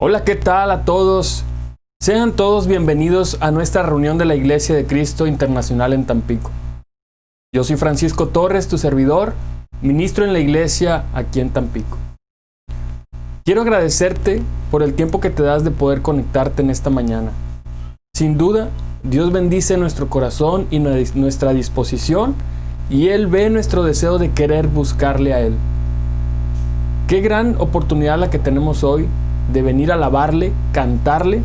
Hola, ¿qué tal a todos? Sean todos bienvenidos a nuestra reunión de la Iglesia de Cristo Internacional en Tampico. Yo soy Francisco Torres, tu servidor, ministro en la iglesia aquí en Tampico. Quiero agradecerte por el tiempo que te das de poder conectarte en esta mañana. Sin duda, Dios bendice nuestro corazón y nuestra disposición, y Él ve nuestro deseo de querer buscarle a Él. Qué gran oportunidad la que tenemos hoy de venir a alabarle, cantarle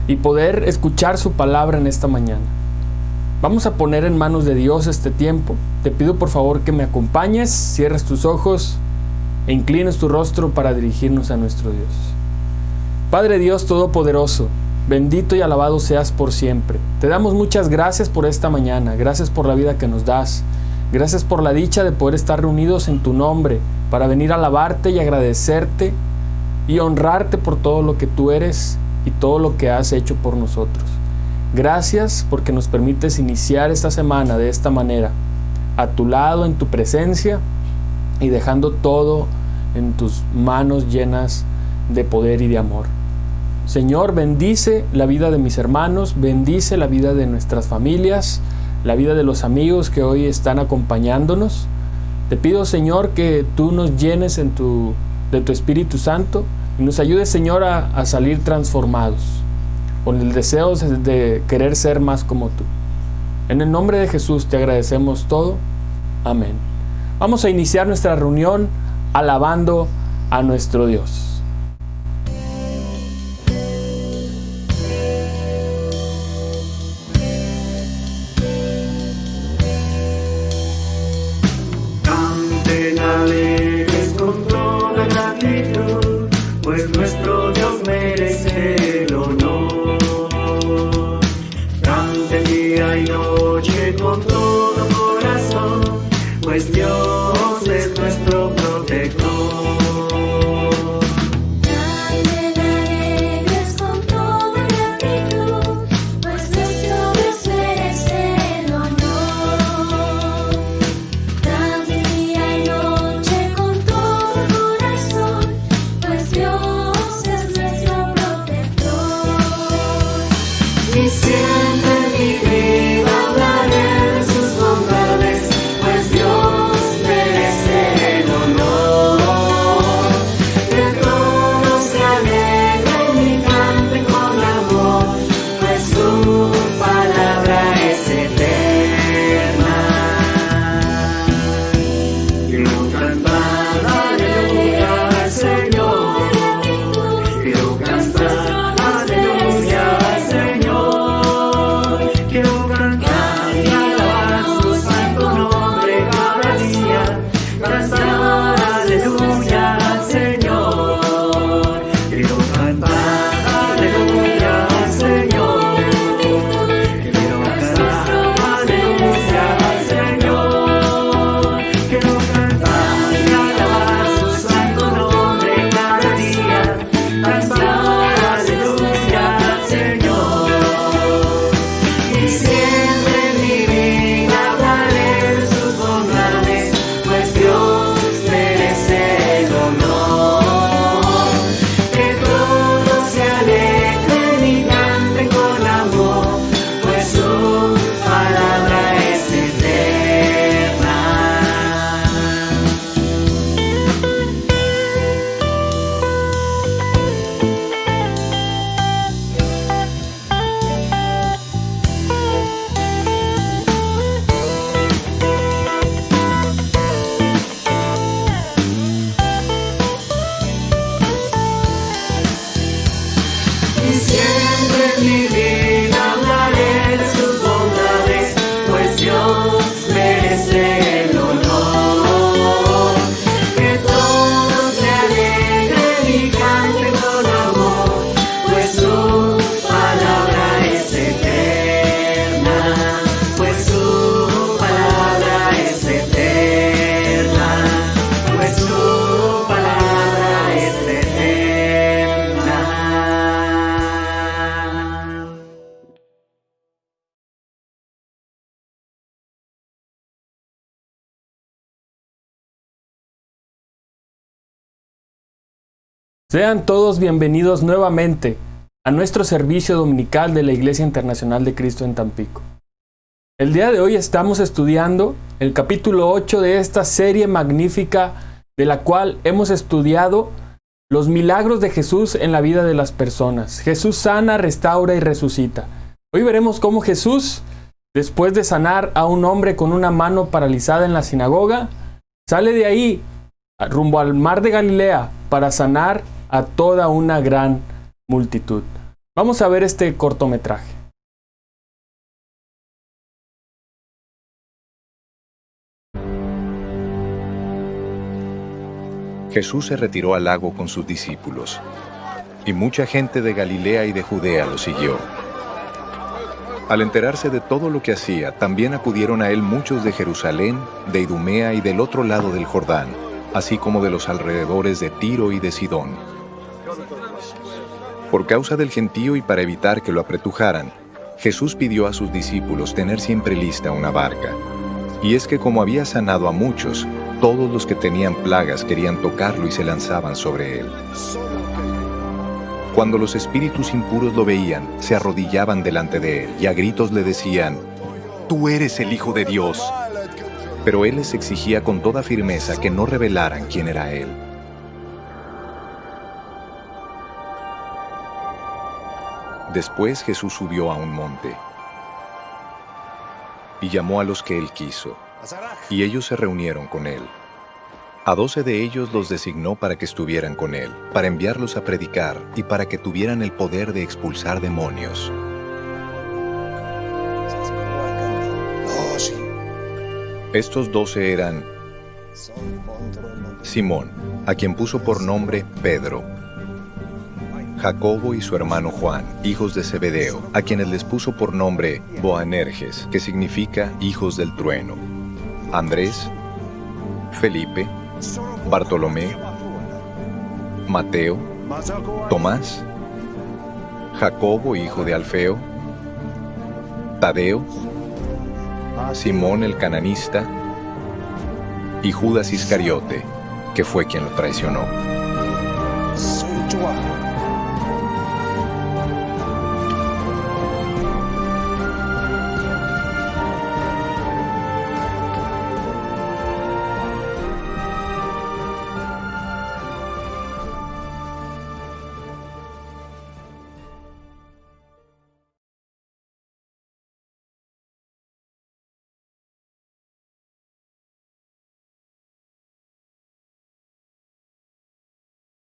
y poder escuchar su palabra en esta mañana. Vamos a poner en manos de Dios este tiempo. Te pido por favor que me acompañes, cierres tus ojos e inclines tu rostro para dirigirnos a nuestro Dios. Padre Dios Todopoderoso, bendito y alabado seas por siempre. Te damos muchas gracias por esta mañana, gracias por la vida que nos das, gracias por la dicha de poder estar reunidos en tu nombre para venir a alabarte y agradecerte y honrarte por todo lo que tú eres y todo lo que has hecho por nosotros. Gracias porque nos permites iniciar esta semana de esta manera, a tu lado, en tu presencia y dejando todo en tus manos llenas de poder y de amor. Señor, bendice la vida de mis hermanos, bendice la vida de nuestras familias, la vida de los amigos que hoy están acompañándonos. Te pido, Señor, que tú nos llenes de tu Espíritu Santo y nos ayudes, Señor, a salir transformados, con el deseo de querer ser más como tú. En el nombre de Jesús te agradecemos todo. Amén. Vamos a iniciar nuestra reunión alabando a nuestro Dios. Canten alegres con toda gratitud, pues nuestro Dios merece el honor. Canten día y noche con todo corazón, pues Dios es nuestro protector. Canten alegres con toda gratitud, pues nuestro Dios merece el honor. Canten día y noche con todo corazón, pues Dios es nuestro protector. Y siempre en mi vida hablaré de sus bondades, pues Dios merece el honor. Que todos se alegren y canten con amor, pues su palabra es eterna. Quiero cantar aleluya al Señor. Quiero cantar aleluya al Señor. Quiero cantar y alabar su santo nombre cada día. Cantar aleluya al Señor. Quiero cantar aleluya al Señor. Quiero cantar aleluya al Señor. Quiero cantar y alabar su santo nombre cada día. Cantar aleluya al Señor. Y siempre en mi vida hablaré de sus bondades, pues Dios merece el honor. Que todos se alegren y canten con amor, pues su palabra es eterna. Y siempre en mi vida hablaré de sus bondades, pues Dios merece el honor. Que todos se alegren y canten con amor, pues su palabra es eterna, pues su palabra es eterna, pues su palabra es eterna. Sean todos bienvenidos nuevamente a nuestro servicio dominical de la Iglesia Internacional de Cristo en Tampico. El día de hoy estamos estudiando el capítulo 8 de esta serie magnífica de la cual hemos estudiado los milagros de Jesús en la vida de las personas. Jesús sana, restaura y resucita. Hoy veremos cómo Jesús, después de sanar a un hombre con una mano paralizada en la sinagoga, sale de ahí rumbo al mar de Galilea para sanar a toda una gran multitud. Vamos a ver este cortometraje. Jesús se retiró al lago con sus discípulos, y mucha gente de Galilea y de Judea lo siguió. Al enterarse de todo lo que hacía, también acudieron a él muchos de Jerusalén, de Idumea y del otro lado del Jordán, así como de los alrededores de Tiro y de Sidón. Por causa del gentío y para evitar que lo apretujaran, Jesús pidió a sus discípulos tener siempre lista una barca. Y es que como había sanado a muchos, todos los que tenían plagas querían tocarlo y se lanzaban sobre él. Cuando los espíritus impuros lo veían, se arrodillaban delante de él y a gritos le decían: «Tú eres el Hijo de Dios». Pero él les exigía con toda firmeza que no revelaran quién era él. Después Jesús subió a un monte y llamó a los que él quiso, y ellos se reunieron con él. A 12 de ellos los designó para que estuvieran con él, para enviarlos a predicar y para que tuvieran el poder de expulsar demonios. Estos 12 eran Simón, a quien puso por nombre Pedro; Jacobo y su hermano Juan, hijos de Zebedeo, a quienes les puso por nombre Boanerges, que significa hijos del trueno; Andrés, Felipe, Bartolomé, Mateo, Tomás, Jacobo, hijo de Alfeo, Tadeo, Simón el cananista y Judas Iscariote, que fue quien lo traicionó.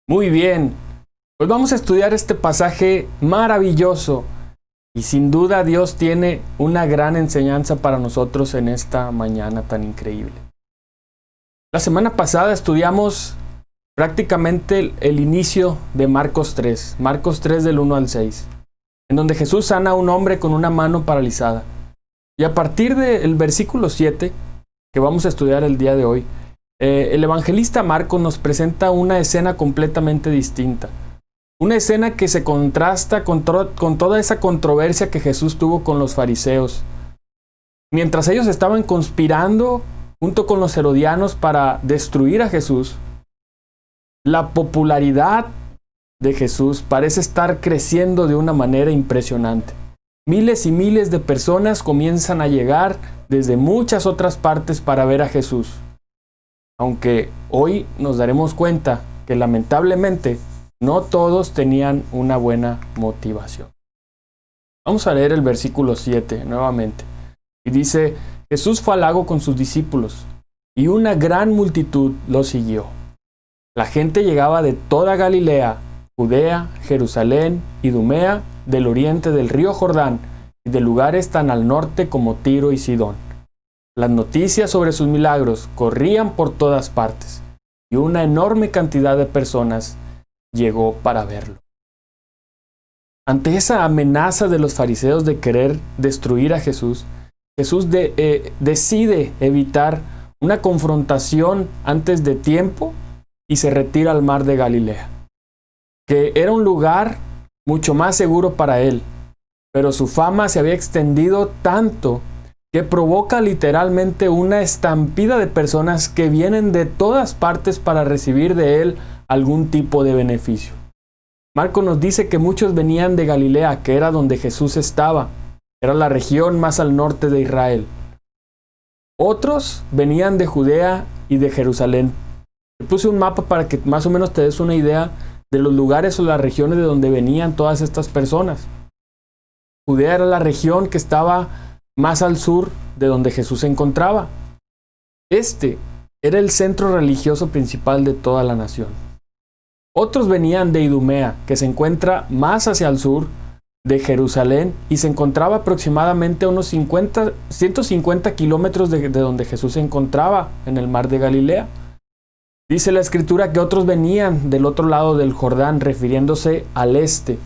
Muy bien, pues vamos a estudiar este pasaje maravilloso y sin duda Dios tiene una gran enseñanza para nosotros en esta mañana tan increíble. La semana pasada estudiamos prácticamente el inicio de Marcos 3 del 1 al 6, en donde Jesús sana a un hombre con una mano paralizada. Y a partir del versículo 7, que vamos a estudiar el día de hoy, el evangelista Marcos nos presenta una escena completamente distinta. Una escena que se contrasta con toda esa controversia que Jesús tuvo con los fariseos. Mientras ellos estaban conspirando junto con los herodianos para destruir a Jesús, la popularidad de Jesús parece estar creciendo de una manera impresionante. Miles y miles de personas comienzan a llegar desde muchas otras partes para ver a Jesús. Aunque hoy nos daremos cuenta que lamentablemente no todos tenían una buena motivación. Vamos a leer el versículo 7 nuevamente. Y dice: Jesús fue al lago con sus discípulos, y una gran multitud lo siguió. La gente llegaba de toda Galilea, Judea, Jerusalén, Idumea, del oriente del río Jordán, y de lugares tan al norte como Tiro y Sidón. Las noticias sobre sus milagros corrían por todas partes, y una enorme cantidad de personas llegó para verlo. Ante esa amenaza de los fariseos de querer destruir a Jesús, Jesús decide evitar una confrontación antes de tiempo y se retira al mar de Galilea, que era un lugar mucho más seguro para él, pero su fama se había extendido tanto que provoca literalmente una estampida de personas que vienen de todas partes para recibir de él algún tipo de beneficio. Marcos nos dice que muchos venían de Galilea, que era donde Jesús estaba. Era la región más al norte de Israel. Otros venían de Judea y de Jerusalén. Te puse un mapa para que más o menos te des una idea de los lugares o las regiones de donde venían todas estas personas. Judea era la región que estaba más al sur de donde Jesús se encontraba. Este era el centro religioso principal de toda la nación. Otros venían de Idumea, que se encuentra más hacia el sur de Jerusalén y se encontraba aproximadamente a unos 150 kilómetros de donde Jesús se encontraba, en el mar de Galilea. Dice la Escritura que otros venían del otro lado del Jordán, refiriéndose al este.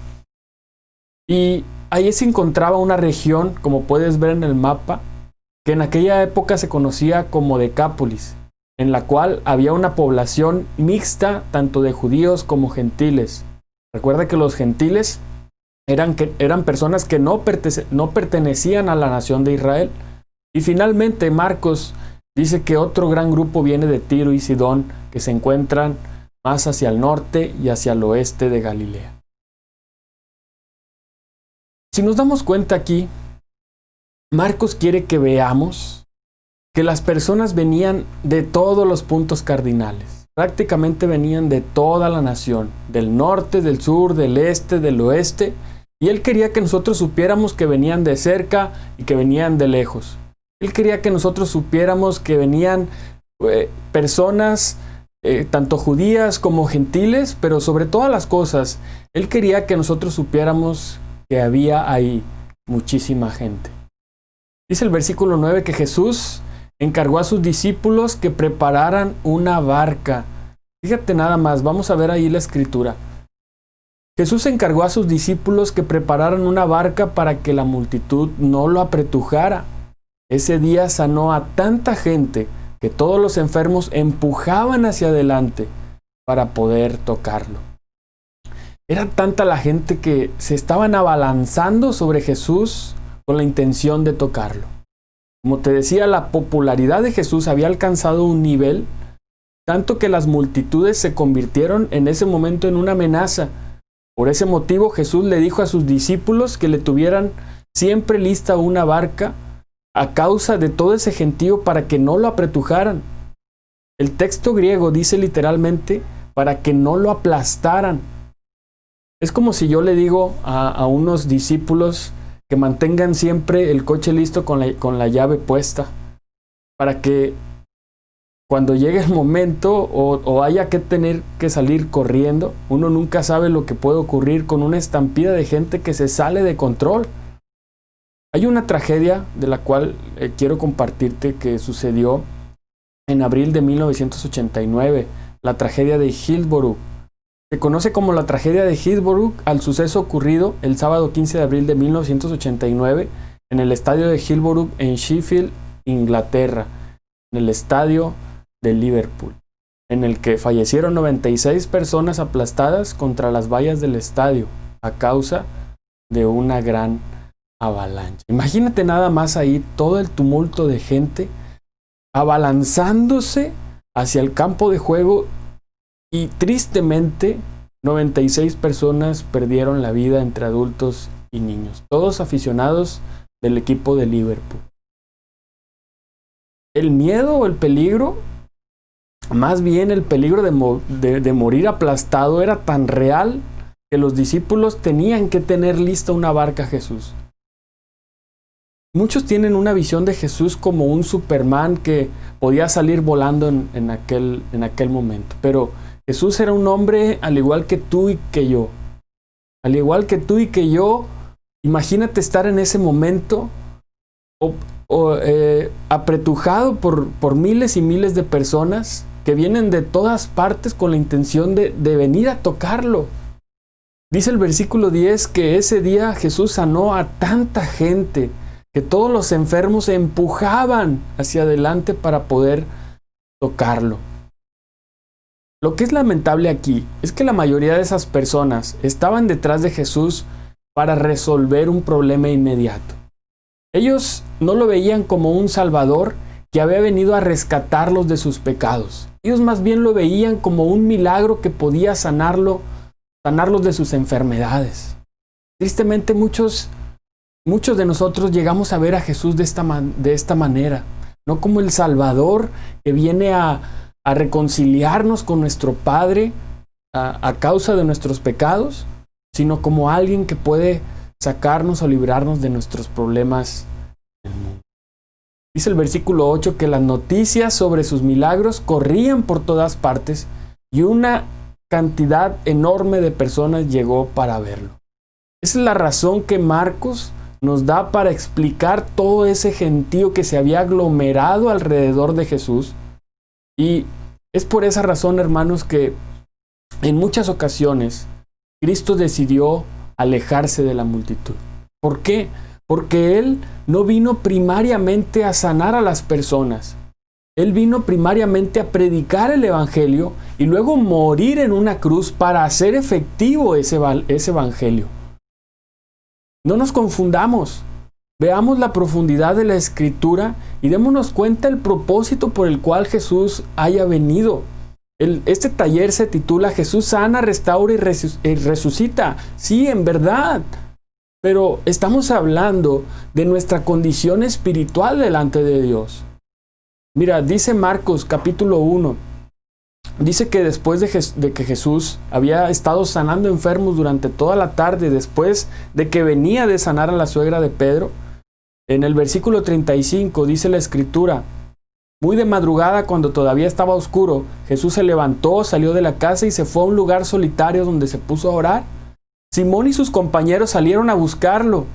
Y allí se encontraba una región, como puedes ver en el mapa, que en aquella época se conocía como Decápolis, en la cual había una población mixta tanto de judíos como gentiles. Recuerda que los gentiles eran personas que no pertenecían a la nación de Israel. Y finalmente Marcos dice que otro gran grupo viene de Tiro y Sidón, que se encuentran más hacia el norte y hacia el oeste de Galilea. Si nos damos cuenta aquí, Marcos quiere que veamos que las personas venían de todos los puntos cardinales. Prácticamente venían de toda la nación, del norte, del sur, del este, del oeste. Y él quería que nosotros supiéramos que venían de cerca y que venían de lejos. Él quería que nosotros supiéramos que venían personas, tanto judías como gentiles, pero sobre todas las cosas, él quería que nosotros supiéramos que había ahí muchísima gente. Dice el versículo 9 que Jesús encargó a sus discípulos que prepararan una barca. Fíjate nada más, vamos a ver ahí la escritura. Jesús encargó a sus discípulos que prepararan una barca para que la multitud no lo apretujara. Ese día sanó a tanta gente que todos los enfermos empujaban hacia adelante para poder tocarlo. Era tanta la gente que se estaban abalanzando sobre Jesús con la intención de tocarlo. Como te decía, la popularidad de Jesús había alcanzado un nivel tanto que las multitudes se convirtieron en ese momento en una amenaza. Por ese motivo Jesús le dijo a sus discípulos que le tuvieran siempre lista una barca a causa de todo ese gentío para que no lo apretujaran. El texto griego dice literalmente para que no lo aplastaran. Es como si yo le digo a unos discípulos que mantengan siempre el coche listo con la llave puesta, para que cuando llegue el momento o haya que tener que salir corriendo, uno nunca sabe lo que puede ocurrir con una estampida de gente que se sale de control. Hay una tragedia de la cual quiero compartirte que sucedió en abril de 1989, la tragedia de Hillsborough. Se conoce como la tragedia de Hillsborough al suceso ocurrido el sábado 15 de abril de 1989 en el estadio de Hillsborough en Sheffield, Inglaterra, en el estadio de Liverpool, en el que fallecieron 96 personas aplastadas contra las vallas del estadio a causa de una gran avalancha. Imagínate nada más ahí todo el tumulto de gente abalanzándose hacia el campo de juego. Y tristemente, 96 personas perdieron la vida entre adultos y niños, todos aficionados del equipo de Liverpool. El miedo o el peligro, más bien el peligro de morir aplastado era tan real que los discípulos tenían que tener lista una barca a Jesús. Muchos tienen una visión de Jesús como un Superman que podía salir volando en aquel momento, pero Jesús era un hombre al igual que tú y que yo. Al igual que tú y que yo, imagínate estar en ese momento apretujado por miles y miles de personas que vienen de todas partes con la intención de venir a tocarlo. Dice el versículo 10 que ese día Jesús sanó a tanta gente que todos los enfermos se empujaban hacia adelante para poder tocarlo. Lo que es lamentable aquí es que la mayoría de esas personas estaban detrás de Jesús para resolver un problema inmediato. Ellos no lo veían como un Salvador que había venido a rescatarlos de sus pecados. Ellos más bien lo veían como un milagro que podía sanarlos de sus enfermedades. Tristemente muchos de nosotros llegamos a ver a Jesús de esta manera, no como el Salvador que viene a reconciliarnos con nuestro Padre a causa de nuestros pecados, sino como alguien que puede sacarnos o librarnos de nuestros problemas del mundo. Dice el versículo 8 que las noticias sobre sus milagros corrían por todas partes y una cantidad enorme de personas llegó para verlo. Esa es la razón que Marcos nos da para explicar todo ese gentío que se había aglomerado alrededor de Jesús. Y es por esa razón, hermanos, que en muchas ocasiones Cristo decidió alejarse de la multitud. ¿Por qué? Porque Él no vino primariamente a sanar a las personas. Él vino primariamente a predicar el Evangelio y luego morir en una cruz para hacer efectivo ese Evangelio. No nos confundamos. Veamos la profundidad de la Escritura y démonos cuenta el propósito por el cual Jesús haya venido. Este taller se titula Jesús sana, restaura y resucita. Sí, en verdad. Pero estamos hablando de nuestra condición espiritual delante de Dios. Mira, dice Marcos capítulo 1. Dice que después de que Jesús había estado sanando enfermos durante toda la tarde, después de que venía de sanar a la suegra de Pedro, en el versículo 35 dice la Escritura: muy de madrugada, cuando todavía estaba oscuro, Jesús se levantó, salió de la casa y se fue a un lugar solitario donde se puso a orar. Simón y sus compañeros salieron a buscarlo.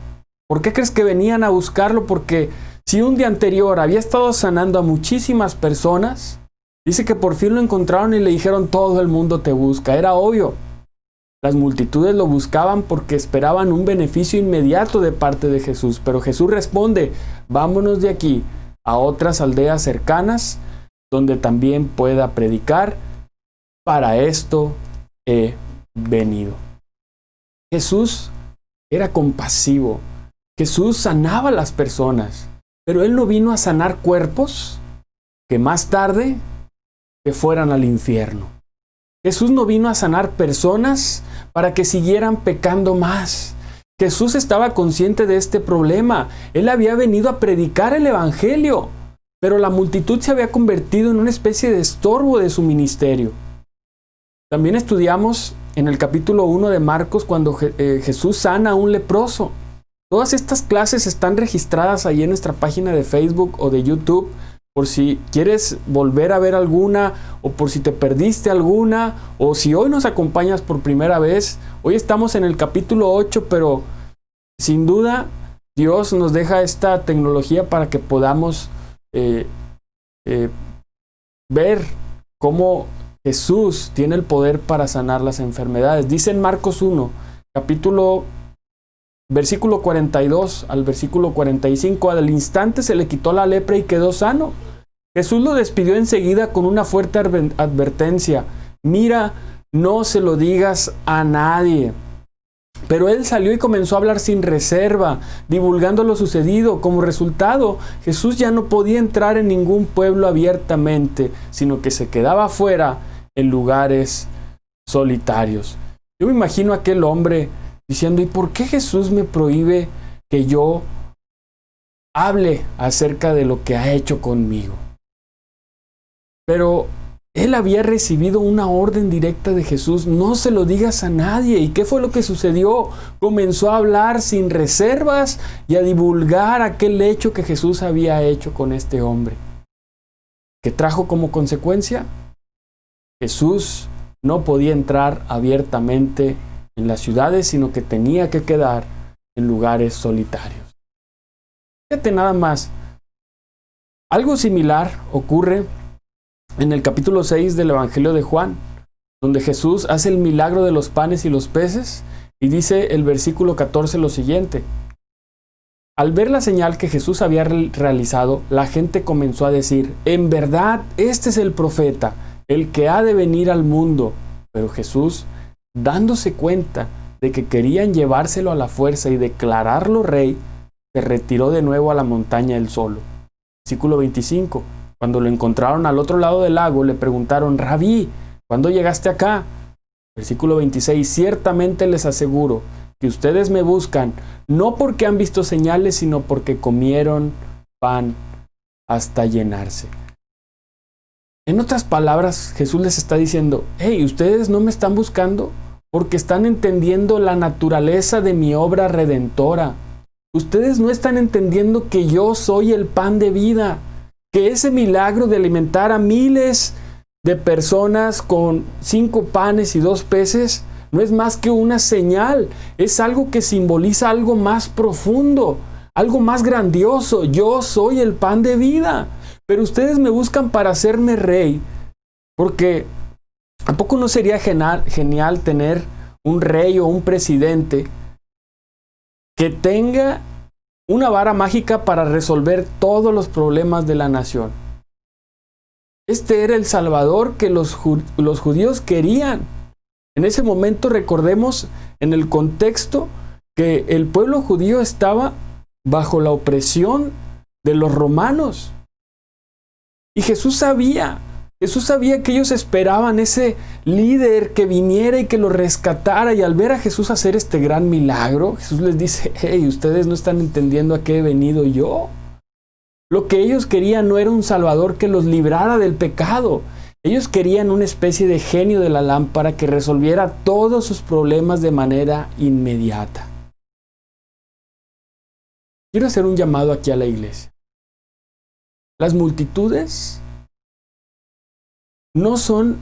¿Por qué crees que venían a buscarlo? Porque si un día anterior había estado sanando a muchísimas personas, dice que por fin lo encontraron y le dijeron: todo el mundo te busca. Era obvio. Las multitudes lo buscaban porque esperaban un beneficio inmediato de parte de Jesús. Pero Jesús responde: vámonos de aquí a otras aldeas cercanas donde también pueda predicar. Para esto he venido. Jesús era compasivo. Jesús sanaba a las personas, pero Él no vino a sanar cuerpos que más tarde se fueran al infierno. Jesús no vino a sanar personas para que siguieran pecando más. Jesús estaba consciente de este problema. Él había venido a predicar el Evangelio, pero la multitud se había convertido en una especie de estorbo de su ministerio. También estudiamos en el capítulo 1 de Marcos cuando Jesús sana a un leproso. Todas estas clases están registradas ahí en nuestra página de Facebook o de YouTube, por si quieres volver a ver alguna, o por si te perdiste alguna, o si hoy nos acompañas por primera vez. Hoy estamos en el capítulo 8, pero sin duda Dios nos deja esta tecnología para que podamos ver cómo Jesús tiene el poder para sanar las enfermedades. Dice en Marcos 1, versículo 42 al versículo 45, al instante se le quitó la lepra y quedó sano. Jesús lo despidió enseguida con una fuerte advertencia: mira, no se lo digas a nadie. Pero él salió y comenzó a hablar sin reserva, divulgando lo sucedido. Como resultado, Jesús ya no podía entrar en ningún pueblo abiertamente, sino que se quedaba afuera en lugares solitarios. Yo me imagino a aquel hombre diciendo: ¿y por qué Jesús me prohíbe que yo hable acerca de lo que ha hecho conmigo? Pero él había recibido una orden directa de Jesús: no se lo digas a nadie. ¿Y qué fue lo que sucedió? Comenzó a hablar sin reservas y a divulgar aquel hecho que Jesús había hecho con este hombre. ¿Qué trajo como consecuencia? Jesús no podía entrar abiertamente en las ciudades, sino que tenía que quedar en lugares solitarios. Fíjate nada más. Algo similar ocurre en el capítulo 6 del Evangelio de Juan, donde Jesús hace el milagro de los panes y los peces, y dice el versículo 14 lo siguiente: al ver la señal que Jesús había realizado, la gente comenzó a decir: en verdad, este es el profeta, el que ha de venir al mundo. Pero Jesús, dándose cuenta de que querían llevárselo a la fuerza y declararlo rey, se retiró de nuevo a la montaña él solo. Versículo 25. cuando lo encontraron al otro lado del lago, le preguntaron: Rabí, ¿cuándo llegaste acá? Versículo 26, ciertamente les aseguro que ustedes me buscan, no porque han visto señales, sino porque comieron pan hasta llenarse. En otras palabras, Jesús les está diciendo: hey, ustedes no me están buscando porque están entendiendo la naturaleza de mi obra redentora. Ustedes no están entendiendo que yo soy el pan de vida, que ese milagro de alimentar a miles de personas con 5 panes y 2 peces no es más que una señal, es algo que simboliza algo más profundo, algo más grandioso. Yo soy el pan de vida, pero ustedes me buscan para hacerme rey, porque ¿tampoco no sería genial tener un rey o un presidente que tenga una vara mágica para resolver todos los problemas de la nación? Este era el Salvador que los judíos querían. En ese momento, recordemos en el contexto que el pueblo judío estaba bajo la opresión de los romanos. Y Jesús sabía que ellos esperaban ese líder que viniera y que los rescatara. Y al ver a Jesús hacer este gran milagro, Jesús les dice: hey, ustedes no están entendiendo a qué he venido yo. Lo que ellos querían no era un Salvador que los librara del pecado. Ellos querían una especie de genio de la lámpara que resolviera todos sus problemas de manera inmediata. Quiero hacer un llamado aquí a la iglesia. Las multitudes no son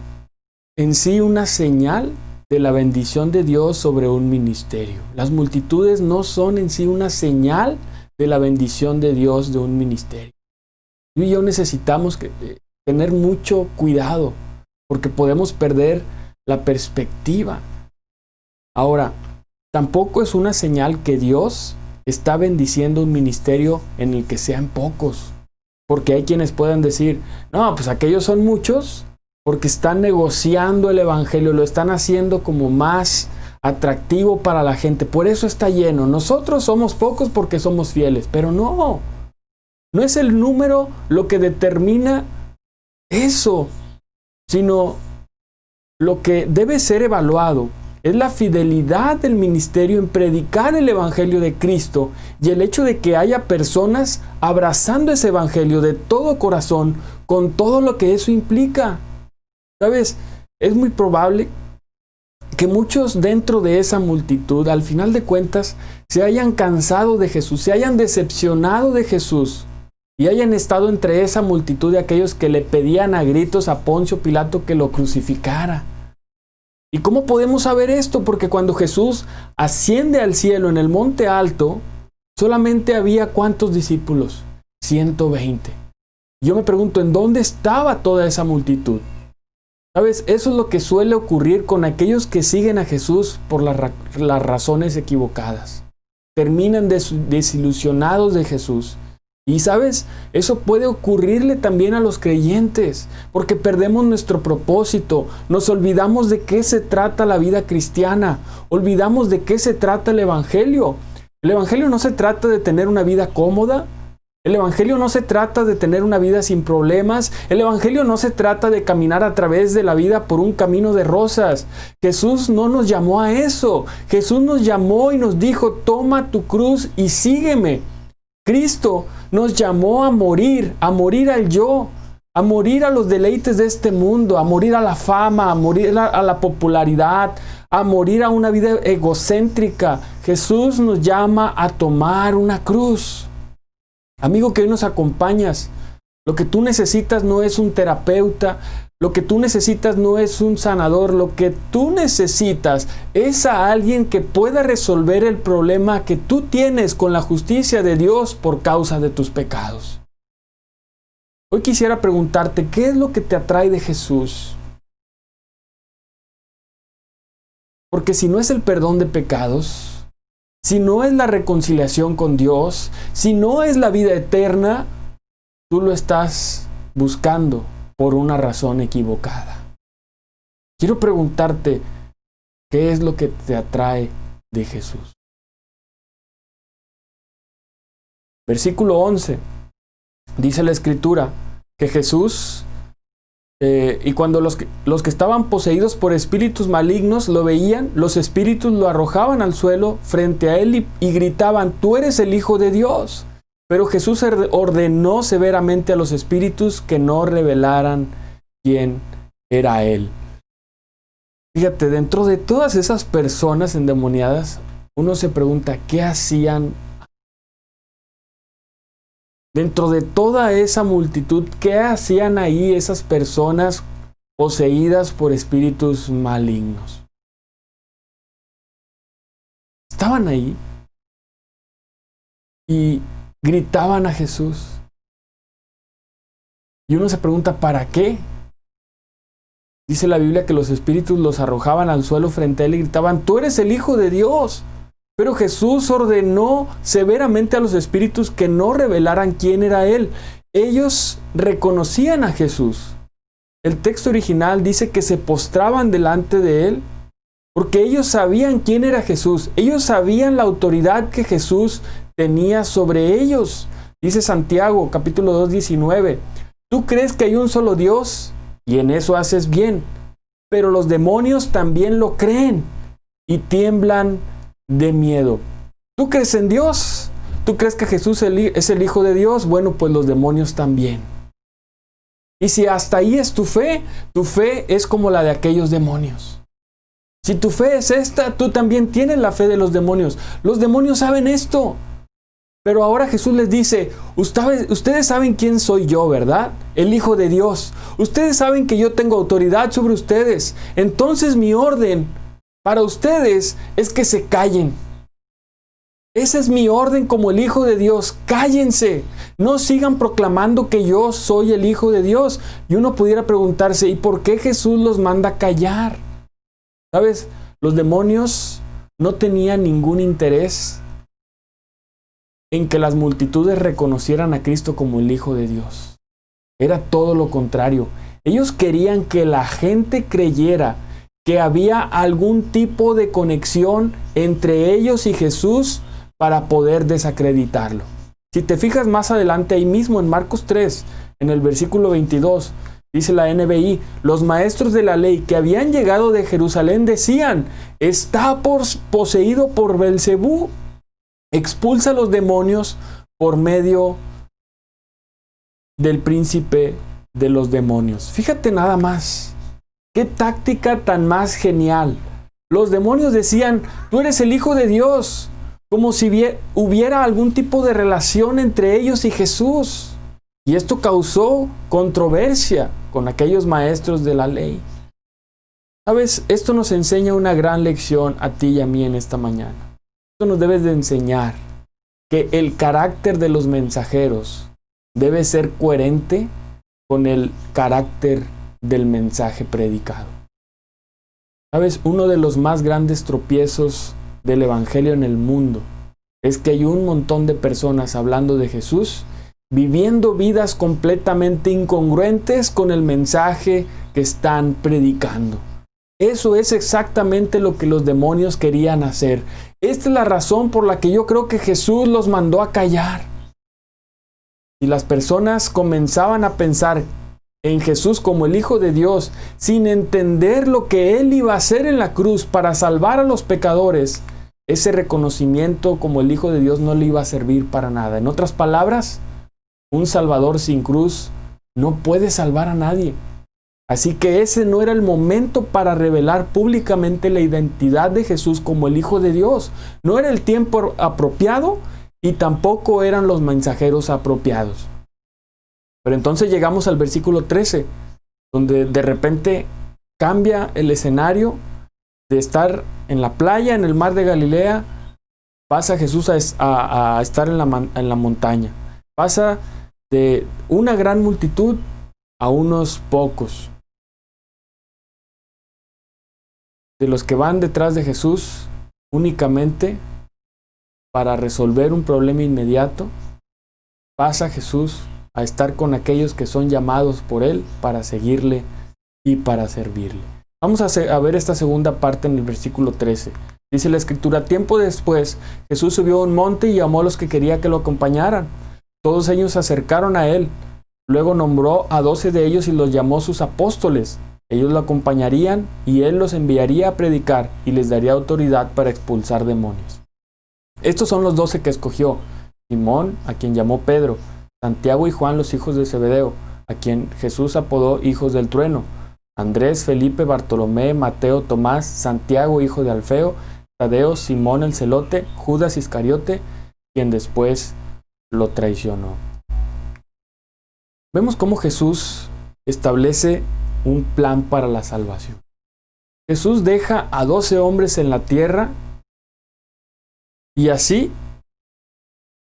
en sí una señal de la bendición de Dios sobre un ministerio. Las multitudes no son en sí una señal de la bendición de Dios de un ministerio. Tú y yo necesitamos tener mucho cuidado, porque podemos perder la perspectiva. Ahora, tampoco es una señal que Dios está bendiciendo un ministerio en el que sean pocos, porque hay quienes puedan decir: no, pues aquellos son muchos, porque están negociando el evangelio, lo están haciendo como más atractivo para la gente, por eso está lleno. Nosotros somos pocos porque somos fieles, pero no es el número lo que determina eso, sino lo que debe ser evaluado es la fidelidad del ministerio en predicar el evangelio de Cristo y el hecho de que haya personas abrazando ese evangelio de todo corazón, con todo lo que eso implica. ¿Sabes? Es muy probable que muchos dentro de esa multitud, al final de cuentas, se hayan cansado de Jesús, se hayan decepcionado de Jesús y hayan estado entre esa multitud de aquellos que le pedían a gritos a Poncio Pilato que lo crucificara. ¿Y cómo podemos saber esto? Porque cuando Jesús asciende al cielo en el monte alto, solamente había ¿cuántos discípulos? 120. Yo me pregunto, ¿en dónde estaba toda esa multitud? ¿Sabes? Eso es lo que suele ocurrir con aquellos que siguen a Jesús por las razones equivocadas. Terminan desilusionados de Jesús. Y ¿sabes? Eso puede ocurrirle también a los creyentes, porque perdemos nuestro propósito, nos olvidamos de qué se trata la vida cristiana, olvidamos de qué se trata el evangelio. El evangelio no se trata de tener una vida cómoda. El evangelio no se trata de tener una vida sin problemas. El evangelio no se trata de caminar a través de la vida por un camino de rosas. Jesús no nos llamó a eso. Jesús nos llamó y nos dijo: toma tu cruz y sígueme. Cristo nos llamó a morir al yo, a morir a los deleites de este mundo, a morir a la fama, a morir a la popularidad, a morir a una vida egocéntrica. Jesús nos llama a tomar una cruz. Amigo que hoy nos acompañas, lo que tú necesitas no es un terapeuta, lo que tú necesitas no es un sanador, lo que tú necesitas es a alguien que pueda resolver el problema que tú tienes con la justicia de Dios por causa de tus pecados. Hoy quisiera preguntarte, ¿qué es lo que te atrae de Jesús? Porque si no es el perdón de pecados, si no es la reconciliación con Dios, si no es la vida eterna, tú lo estás buscando por una razón equivocada. Quiero preguntarte, ¿qué es lo que te atrae de Jesús? Versículo 11, dice la Escritura: que Jesús, y cuando los que estaban poseídos por espíritus malignos lo veían, los espíritus lo arrojaban al suelo frente a él y gritaban: tú eres el Hijo de Dios. Pero Jesús ordenó severamente a los espíritus que no revelaran quién era él. Fíjate, dentro de todas esas personas endemoniadas, uno se pregunta, ¿qué hacían? Dentro de toda esa multitud, ¿qué hacían ahí esas personas poseídas por espíritus malignos? Estaban ahí y gritaban a Jesús. Y uno se pregunta, ¿para qué? Dice la Biblia que los espíritus los arrojaban al suelo frente a él y gritaban: tú eres el Hijo de Dios. Pero Jesús ordenó severamente a los espíritus que no revelaran quién era él. Ellos reconocían a Jesús. El texto original dice que se postraban delante de él porque ellos sabían quién era Jesús. Ellos sabían la autoridad que Jesús tenía sobre ellos. Dice Santiago, capítulo 2, 19. Tú crees que hay un solo Dios y en eso haces bien, pero los demonios también lo creen y tiemblan de miedo. ¿Tú crees en Dios? ¿Tú crees que Jesús es el Hijo de Dios? Bueno, pues los demonios también. Y si hasta ahí es tu fe es como la de aquellos demonios. Si tu fe es esta, tú también tienes la fe de los demonios. Los demonios saben esto. Pero ahora Jesús les dice: ustedes saben quién soy yo, ¿verdad? El Hijo de Dios. Ustedes saben que yo tengo autoridad sobre ustedes. Entonces mi orden para ustedes es que se callen. Esa es mi orden como el Hijo de Dios. Cállense. No sigan proclamando que yo soy el Hijo de Dios. Y uno pudiera preguntarse: ¿y por qué Jesús los manda a callar? ¿Sabes? Los demonios no tenían ningún interés en que las multitudes reconocieran a Cristo como el Hijo de Dios. Era todo lo contrario. Ellos querían que la gente creyera que había algún tipo de conexión entre ellos y Jesús para poder desacreditarlo. Si te fijas más adelante, ahí mismo en Marcos 3, en el versículo 22, dice la NBI: los maestros de la ley que habían llegado de Jerusalén decían: está poseído por Belcebú. Expulsa a los demonios por medio del príncipe de los demonios. Fíjate nada más. ¡Qué táctica tan más genial! Los demonios decían: tú eres el Hijo de Dios, como si hubiera algún tipo de relación entre ellos y Jesús. Y esto causó controversia con aquellos maestros de la ley. ¿Sabes? Esto nos enseña una gran lección a ti y a mí en esta mañana. Esto nos debe de enseñar que el carácter de los mensajeros debe ser coherente con el carácter del mensaje predicado. ¿Sabes? Uno de los más grandes tropiezos del evangelio en el mundo es que hay un montón de personas hablando de Jesús, viviendo vidas completamente incongruentes con el mensaje que están predicando. Eso es exactamente lo que los demonios querían hacer. Esta es la razón por la que yo creo que Jesús los mandó a callar. Y las personas comenzaban a pensar en Jesús como el Hijo de Dios, sin entender lo que Él iba a hacer en la cruz para salvar a los pecadores. Ese reconocimiento como el Hijo de Dios no le iba a servir para nada. En otras palabras, un Salvador sin cruz no puede salvar a nadie. Así que ese no era el momento para revelar públicamente la identidad de Jesús como el Hijo de Dios. No era el tiempo apropiado y tampoco eran los mensajeros apropiados. Pero entonces llegamos al versículo 13, donde de repente cambia el escenario de estar en la playa, en el mar de Galilea, pasa Jesús a estar en la montaña. Pasa de una gran multitud a unos pocos. De los que van detrás de Jesús únicamente para resolver un problema inmediato, pasa Jesús a estar con aquellos que son llamados por Él para seguirle y para servirle. Vamos a ver esta segunda parte en el versículo 13. Dice la Escritura: tiempo después, Jesús subió a un monte y llamó a los que quería que lo acompañaran. Todos ellos se acercaron a Él, Luego nombró a 12 de ellos y los llamó sus apóstoles. Ellos lo acompañarían y él los enviaría a predicar y les daría autoridad para expulsar demonios. Estos son los 12 que escogió: Simón, a quien llamó Pedro; Santiago y Juan, los hijos de Zebedeo, a quien Jesús apodó hijos del trueno; Andrés, Felipe, Bartolomé, Mateo, Tomás, Santiago, hijo de Alfeo, Tadeo, Simón el celote, Judas Iscariote, quien después lo traicionó. Vemos cómo Jesús establece un plan para la salvación. Jesús deja a 12 hombres en la tierra y así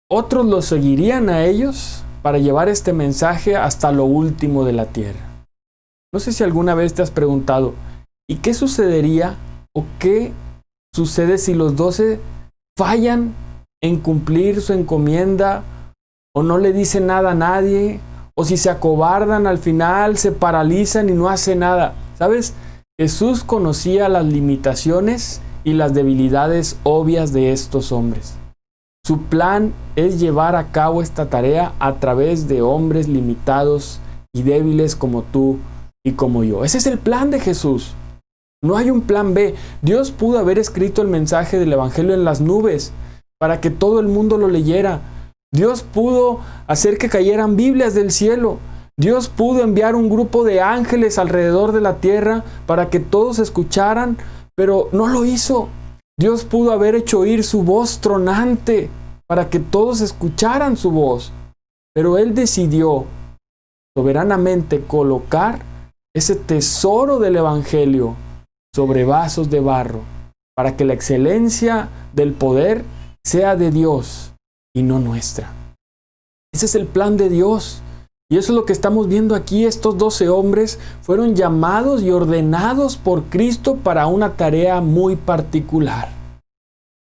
otros los seguirían a ellos para llevar este mensaje hasta lo último de la tierra. No sé si alguna vez te has preguntado, ¿y qué sucedería o qué sucede si los 12 fallan en cumplir su encomienda o no le dicen nada a nadie? O si se acobardan al final, se paralizan y no hacen nada. ¿Sabes? Jesús conocía las limitaciones y las debilidades obvias de estos hombres. Su plan es llevar a cabo esta tarea a través de hombres limitados y débiles como tú y como yo. Ese es el plan de Jesús. No hay un plan B. Dios pudo haber escrito el mensaje del Evangelio en las nubes para que todo el mundo lo leyera. Dios pudo hacer que cayeran Biblias del cielo. Dios pudo enviar un grupo de ángeles alrededor de la tierra para que todos escucharan, pero no lo hizo. Dios pudo haber hecho oír su voz tronante para que todos escucharan su voz, pero Él decidió soberanamente colocar ese tesoro del Evangelio sobre vasos de barro para que la excelencia del poder sea de Dios y no nuestra. Ese es el plan de Dios. Y eso es lo que estamos viendo aquí. Estos 12 hombres fueron llamados y ordenados por Cristo para una tarea muy particular: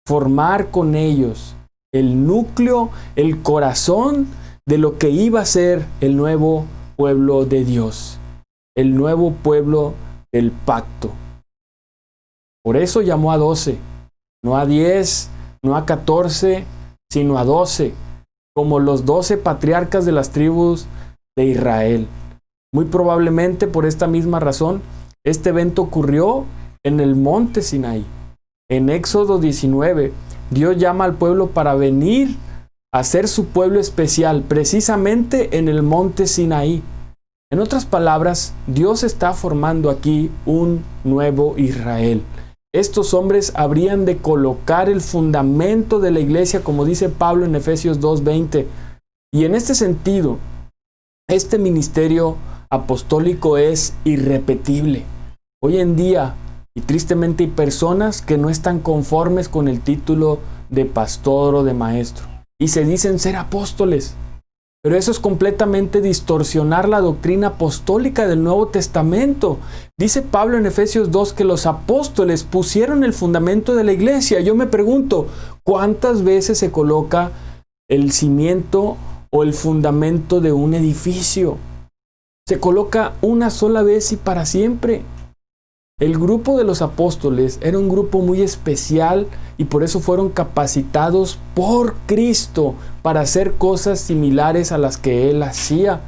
formar con ellos el núcleo, el corazón de lo que iba a ser el nuevo pueblo de Dios, el nuevo pueblo del pacto. Por eso llamó a 12, no a 10, no a 14, sino a 12, como los 12 patriarcas de las tribus de Israel. Muy probablemente por esta misma razón, este evento ocurrió en el monte Sinaí. En Éxodo 19, Dios llama al pueblo para venir a ser su pueblo especial, precisamente en el monte Sinaí. En otras palabras, Dios está formando aquí un nuevo Israel. Estos hombres habrían de colocar el fundamento de la iglesia, como dice Pablo en Efesios 2:20. Y en este sentido, este ministerio apostólico es irrepetible. Hoy en día, y tristemente, hay personas que no están conformes con el título de pastor o de maestro y se dicen ser apóstoles. Pero eso es completamente distorsionar la doctrina apostólica del Nuevo Testamento. Dice Pablo en Efesios 2 que los apóstoles pusieron el fundamento de la iglesia. Yo me pregunto, ¿cuántas veces se coloca el cimiento o el fundamento de un edificio? Se coloca una sola vez y para siempre. El grupo de los apóstoles era un grupo muy especial y por eso fueron capacitados por Cristo para hacer cosas similares a las que Él hacía.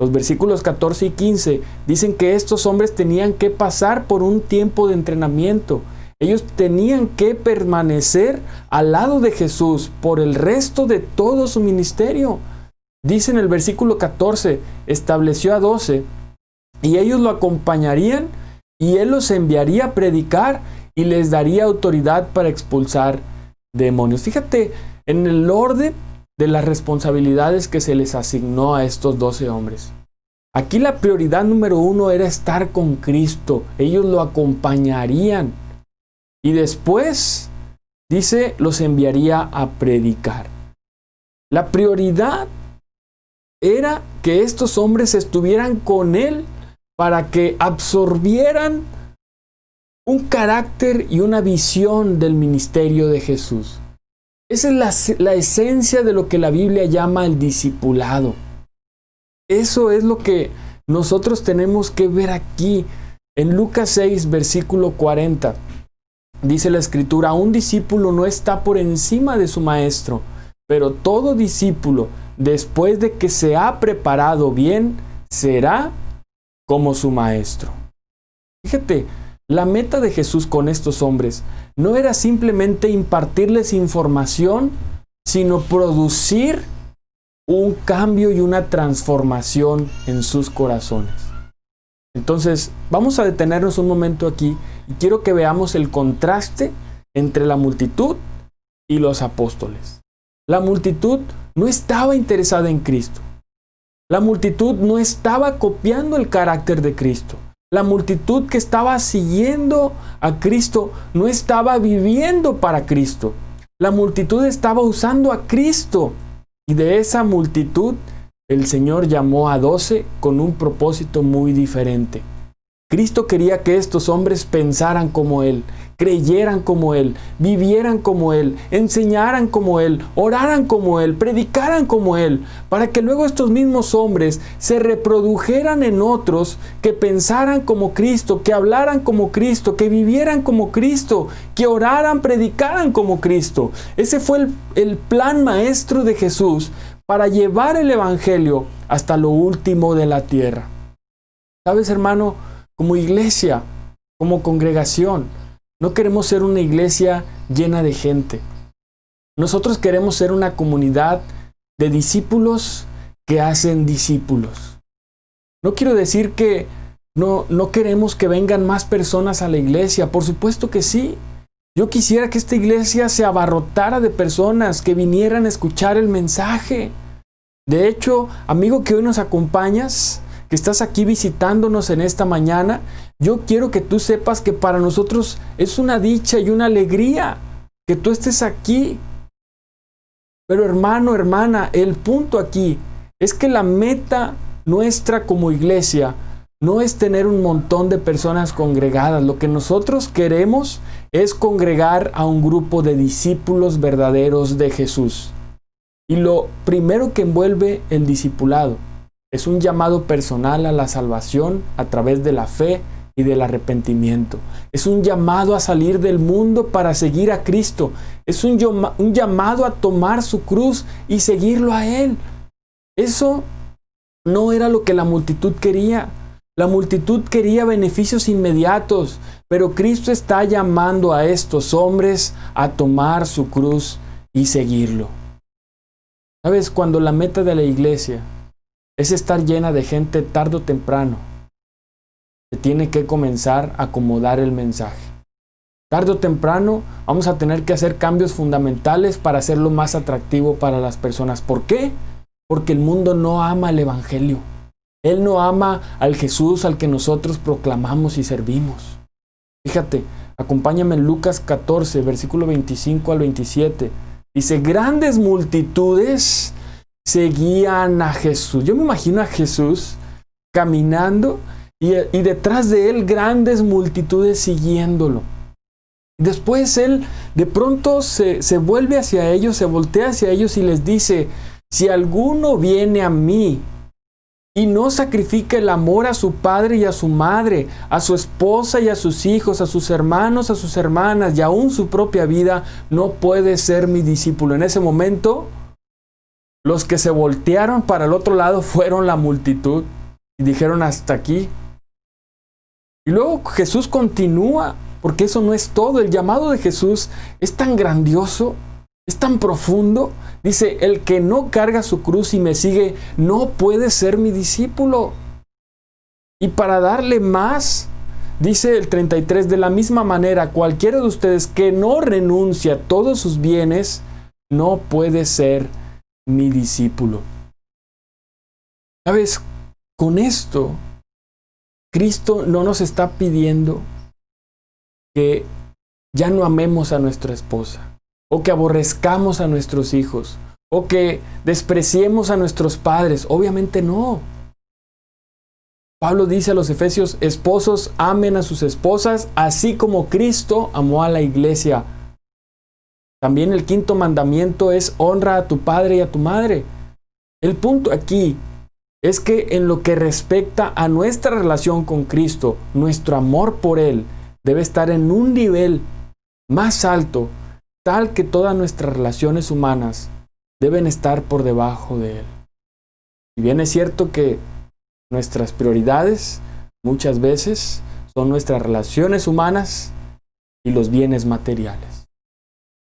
Los versículos 14 y 15 dicen que estos hombres tenían que pasar por un tiempo de entrenamiento. Ellos tenían que permanecer al lado de Jesús por el resto de todo su ministerio. Dice en el versículo 14, estableció a 12 y ellos lo acompañarían y Él los enviaría a predicar y les daría autoridad para expulsar demonios. Fíjate en el orden de las responsabilidades que se les asignó a estos 12 hombres. Aquí la prioridad número 1 era estar con Cristo. Ellos lo acompañarían. Y después, dice, los enviaría a predicar. La prioridad era que estos hombres estuvieran con Él para que absorbieran un carácter y una visión del ministerio de Jesús. Esa es la esencia de lo que la Biblia llama el discipulado. Eso es lo que nosotros tenemos que ver aquí. En Lucas 6, versículo 40, dice la Escritura, un discípulo no está por encima de su maestro, pero todo discípulo después de que se ha preparado bien, será como su maestro. Fíjate, la meta de Jesús con estos hombres no era simplemente impartirles información, sino producir un cambio y una transformación en sus corazones. Entonces, vamos a detenernos un momento aquí y quiero que veamos el contraste entre la multitud y los apóstoles. La multitud no estaba interesada en Cristo. La multitud no estaba copiando el carácter de Cristo. La multitud que estaba siguiendo a Cristo no estaba viviendo para Cristo. La multitud estaba usando a Cristo. Y de esa multitud, el Señor llamó a 12 con un propósito muy diferente. Cristo quería que estos hombres pensaran como Él, creyeran como Él, vivieran como Él, enseñaran como Él, oraran como Él, predicaran como Él, para que luego estos mismos hombres se reprodujeran en otros que pensaran como Cristo, que hablaran como Cristo, que vivieran como Cristo, que oraran, predicaran como Cristo. Ese fue el plan maestro de Jesús para llevar el Evangelio hasta lo último de la tierra. ¿Sabes, hermano? Como iglesia, como congregación, no queremos ser una iglesia llena de gente. Nosotros queremos ser una comunidad de discípulos que hacen discípulos. No quiero decir que no queremos que vengan más personas a la iglesia. Por supuesto que sí. Yo quisiera que esta iglesia se abarrotara de personas que vinieran a escuchar el mensaje. De hecho, amigo que hoy nos acompañas, que estás aquí visitándonos en esta mañana, yo quiero que tú sepas que para nosotros es una dicha y una alegría que tú estés aquí. Pero hermano, hermana, el punto aquí es que la meta nuestra como iglesia no es tener un montón de personas congregadas. Lo que nosotros queremos es congregar a un grupo de discípulos verdaderos de Jesús. Y lo primero que envuelve el discipulado es un llamado personal a la salvación a través de la fe y del arrepentimiento. Es un llamado a salir del mundo para seguir a Cristo. Es un llamado a tomar su cruz y seguirlo a Él. Eso no era lo que la multitud quería. La multitud quería beneficios inmediatos, pero Cristo está llamando a estos hombres a tomar su cruz y seguirlo. ¿Sabes? Cuando la meta de la iglesia es estar llena de gente, tarde o temprano se tiene que comenzar a acomodar el mensaje. Tarde o temprano vamos a tener que hacer cambios fundamentales para hacerlo más atractivo para las personas. ¿Por qué? Porque el mundo no ama el Evangelio. Él no ama al Jesús al que nosotros proclamamos y servimos. Fíjate, acompáñame en Lucas 14, versículo 25 al 27. Dice, grandes multitudes seguían a Jesús. Yo me imagino a Jesús caminando y detrás de él grandes multitudes siguiéndolo. Después él de pronto se vuelve hacia ellos, se voltea hacia ellos y les dice, si alguno viene a mí y no sacrifica el amor a su padre y a su madre, a su esposa y a sus hijos, a sus hermanos, a sus hermanas y aún su propia vida, no puede ser mi discípulo. En ese momento, los que se voltearon para el otro lado fueron la multitud y dijeron hasta aquí. Y luego Jesús continúa, porque eso no es todo. El llamado de Jesús es tan grandioso, es tan profundo. Dice, el que no carga su cruz y me sigue, no puede ser mi discípulo. Y para darle más, dice el 33, de la misma manera, cualquiera de ustedes que no renuncia a todos sus bienes, no puede ser mi discípulo. ¿Sabes? Con esto, Cristo no nos está pidiendo que ya no amemos a nuestra esposa, o que aborrezcamos a nuestros hijos, o que despreciemos a nuestros padres. Obviamente no. Pablo dice a los Efesios, esposos, amen a sus esposas, así como Cristo amó a la iglesia. También el quinto mandamiento es honra a tu padre y a tu madre. El punto aquí es que en lo que respecta a nuestra relación con Cristo, nuestro amor por Él debe estar en un nivel más alto, tal que todas nuestras relaciones humanas deben estar por debajo de Él. Si bien es cierto que nuestras prioridades muchas veces son nuestras relaciones humanas y los bienes materiales.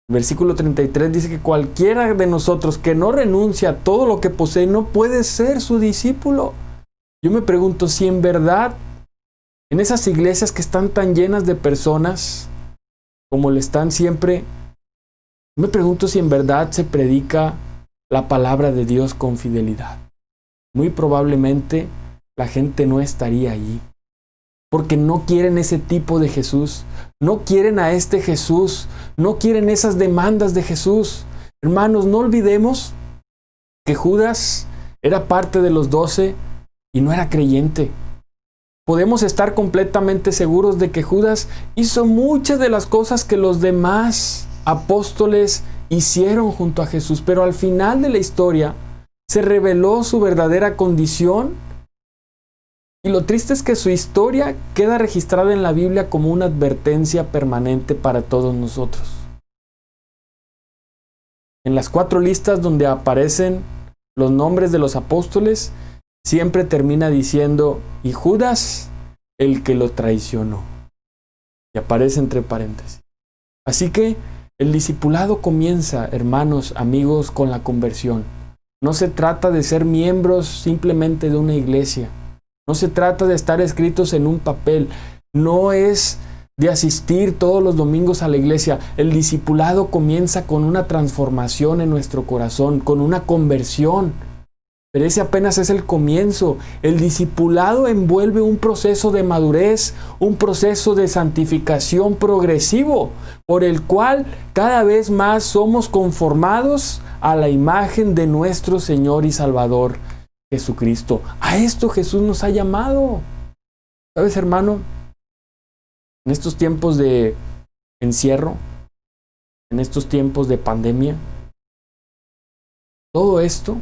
El versículo 33 dice que cualquiera de nosotros que no renuncia a todo lo que posee no puede ser su discípulo. Yo me pregunto si en verdad en esas iglesias que están tan llenas de personas como le están siempre, me pregunto si en verdad se predica la palabra de Dios con fidelidad. Muy probablemente la gente no estaría allí, porque no quieren ese tipo de Jesús, no quieren a este Jesús, no quieren esas demandas de Jesús. Hermanos, no olvidemos que Judas era parte de los 12 y no era creyente. Podemos estar completamente seguros de que Judas hizo muchas de las cosas que los demás apóstoles hicieron junto a Jesús, pero al final de la historia se reveló su verdadera condición. Y lo triste es que su historia queda registrada en la Biblia como una advertencia permanente para todos nosotros. En las 4 listas donde aparecen los nombres de los apóstoles, siempre termina diciendo, y Judas, el que lo traicionó. Y aparece entre paréntesis. Así que el discipulado comienza, hermanos, amigos, con la conversión. No se trata de ser miembros simplemente de una iglesia. No se trata de estar escritos en un papel. No es de asistir todos los domingos a la iglesia. El discipulado comienza con una transformación en nuestro corazón, con una conversión. Pero ese apenas es el comienzo. El discipulado envuelve un proceso de madurez, un proceso de santificación progresivo, por el cual cada vez más somos conformados a la imagen de nuestro Señor y Salvador Jesucristo. A esto Jesús nos ha llamado. ¿Sabes, hermano? En estos tiempos de encierro, en estos tiempos de pandemia, todo esto,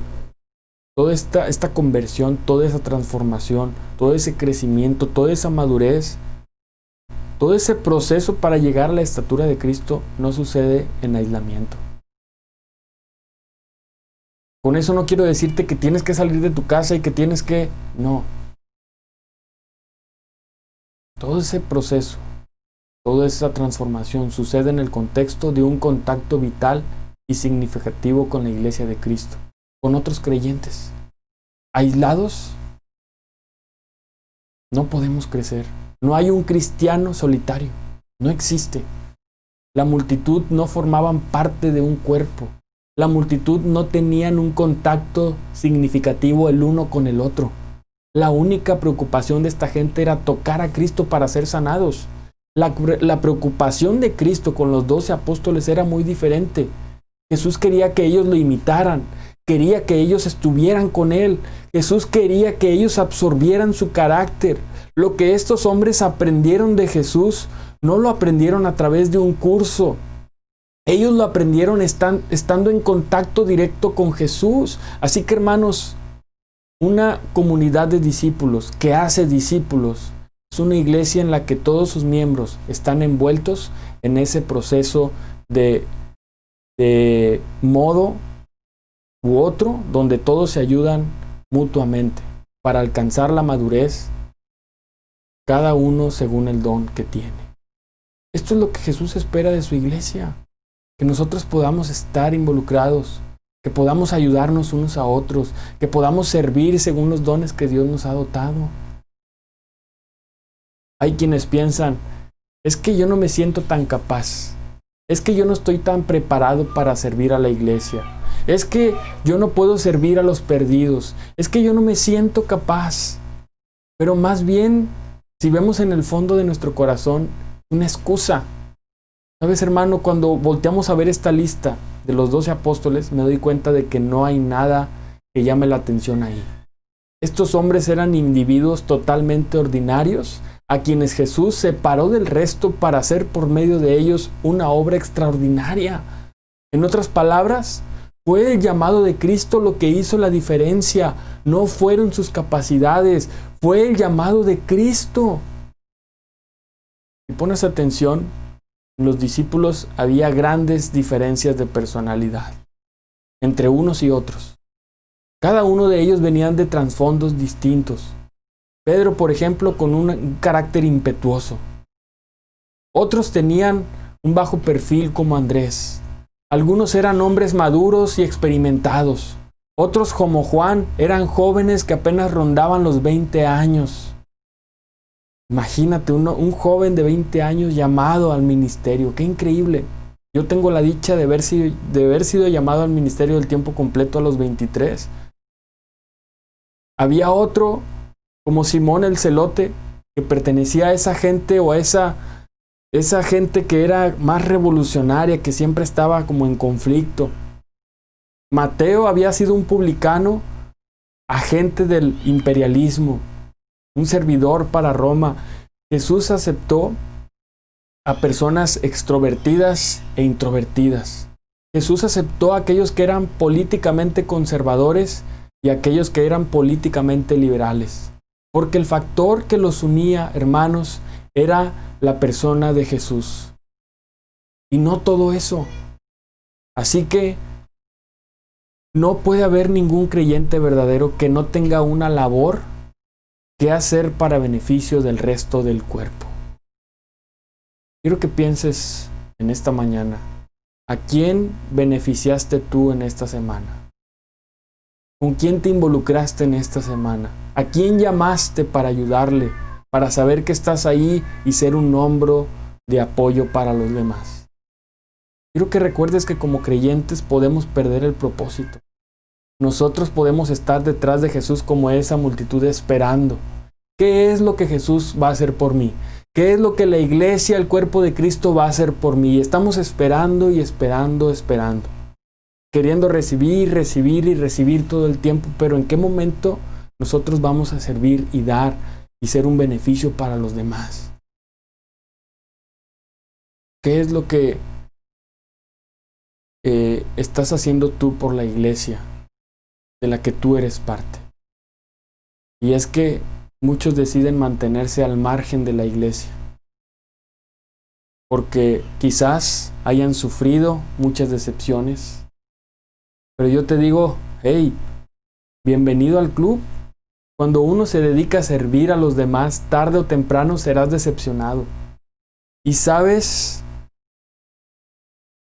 toda esta conversión, toda esa transformación, todo ese crecimiento, toda esa madurez, todo ese proceso para llegar a la estatura de Cristo no sucede en aislamiento. Con eso no quiero decirte que tienes que salir de tu casa y que tienes que... No. Todo ese proceso, toda esa transformación sucede en el contexto de un contacto vital y significativo con la iglesia de Cristo, con otros creyentes. Aislados, no podemos crecer. No hay un cristiano solitario. No existe. La multitud no formaban parte de un cuerpo. La multitud no tenían un contacto significativo el uno con el otro. La única preocupación de esta gente era tocar a Cristo para ser sanados. La preocupación de Cristo con los 12 apóstoles era muy diferente. Jesús quería que ellos lo imitaran. Quería que ellos estuvieran con Él. Jesús quería que ellos absorbieran su carácter. Lo que estos hombres aprendieron de Jesús, no lo aprendieron a través de un curso. Ellos lo aprendieron estando en contacto directo con Jesús. Así que, hermanos, una comunidad de discípulos que hace discípulos es una iglesia en la que todos sus miembros están envueltos en ese proceso de modo u otro, donde todos se ayudan mutuamente para alcanzar la madurez, cada uno según el don que tiene. Esto es lo que Jesús espera de su iglesia. Que nosotros podamos estar involucrados, que podamos ayudarnos unos a otros, que podamos servir según los dones que Dios nos ha dotado. Hay quienes piensan, es que yo no me siento tan capaz, es que yo no estoy tan preparado para servir a la iglesia, es que yo no puedo servir a los perdidos, es que yo no me siento capaz. Pero más bien, si vemos en el fondo de nuestro corazón, una excusa. ¿Sabes, hermano? Cuando volteamos a ver esta lista de los 12 apóstoles, me doy cuenta de que no hay nada que llame la atención ahí. Estos hombres eran individuos totalmente ordinarios, a quienes Jesús separó del resto para hacer por medio de ellos una obra extraordinaria. En otras palabras, fue el llamado de Cristo lo que hizo la diferencia. No fueron sus capacidades, fue el llamado de Cristo. Si pones atención, en los discípulos había grandes diferencias de personalidad. entre unos y otros. Cada uno de ellos venían de trasfondos distintos. Pedro, por ejemplo, con un carácter impetuoso. Otros tenían un bajo perfil como Andrés. Algunos eran hombres maduros y experimentados. Otros, como Juan, eran jóvenes que apenas rondaban los 20 años. Imagínate un joven de 20 años llamado al ministerio. ¡Qué increíble! Yo tengo la dicha de haber sido llamado al ministerio del tiempo completo a los 23. Había otro, como Simón el Celote, que pertenecía a esa gente o a esa gente que era más revolucionaria, que siempre estaba como en conflicto. Mateo había sido un publicano, agente del imperialismo, un servidor para Roma. Jesús aceptó a personas extrovertidas e introvertidas. Jesús aceptó a aquellos que eran políticamente conservadores y a aquellos que eran políticamente liberales. Porque el factor que los unía, hermanos, era la persona de Jesús. Y no todo eso. Así que no puede haber ningún creyente verdadero que no tenga una labor que hacer para beneficio del resto del cuerpo. Quiero que pienses en esta mañana, ¿a quién beneficiaste tú en esta semana? ¿Con quién te involucraste en esta semana? ¿A quién llamaste para ayudarle, para saber que estás ahí y ser un hombro de apoyo para los demás? Quiero que recuerdes que como creyentes podemos perder el propósito. Nosotros podemos estar detrás de Jesús como esa multitud esperando. ¿Qué es lo que Jesús va a hacer por mí? ¿Qué es lo que la iglesia, el cuerpo de Cristo va a hacer por mí? Y estamos esperando y esperando, queriendo recibir y recibir todo el tiempo, pero ¿en qué momento nosotros vamos a servir y dar y ser un beneficio para los demás? ¿Qué es lo que estás haciendo tú por la iglesia de la que tú eres parte? Y es que muchos deciden mantenerse al margen de la iglesia porque quizás hayan sufrido muchas decepciones. Pero yo te digo, hey, bienvenido al club. Cuando uno se dedica a servir a los demás, tarde o temprano serás decepcionado. Y sabes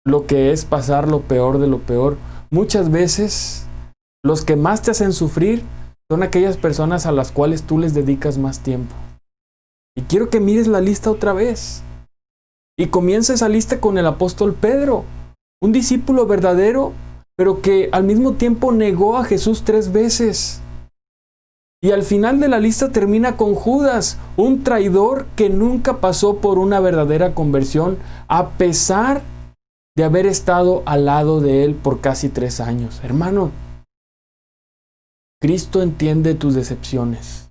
lo que es pasar lo peor de lo peor. Muchas veces los que más te hacen sufrir son aquellas personas a las cuales tú les dedicas más tiempo. Y quiero que mires la lista otra vez. Y comienza esa lista con el apóstol Pedro, un discípulo verdadero, pero que al mismo tiempo negó a Jesús 3 veces. Y al final de la lista termina con Judas, un traidor que nunca pasó por una verdadera conversión, a pesar de haber estado al lado de él por casi 3 años. Hermano, Cristo entiende tus decepciones.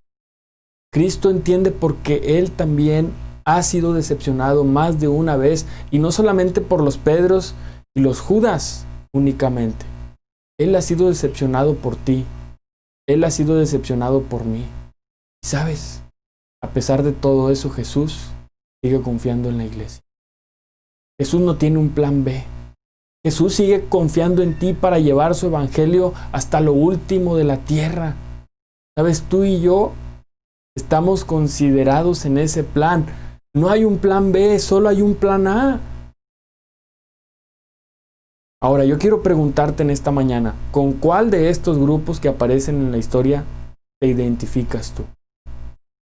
Cristo entiende porque Él también ha sido decepcionado más de una vez, y no solamente por los Pedros y los Judas únicamente. Él ha sido decepcionado por ti. Él ha sido decepcionado por mí. Y sabes, a pesar de todo eso, Jesús sigue confiando en la iglesia. Jesús no tiene un plan B. Jesús sigue confiando en ti para llevar su evangelio hasta lo último de la tierra. Sabes, tú y yo estamos considerados en ese plan. No hay un plan B, solo hay un plan A. Ahora, yo quiero preguntarte en esta mañana, ¿con cuál de estos grupos que aparecen en la historia te identificas tú?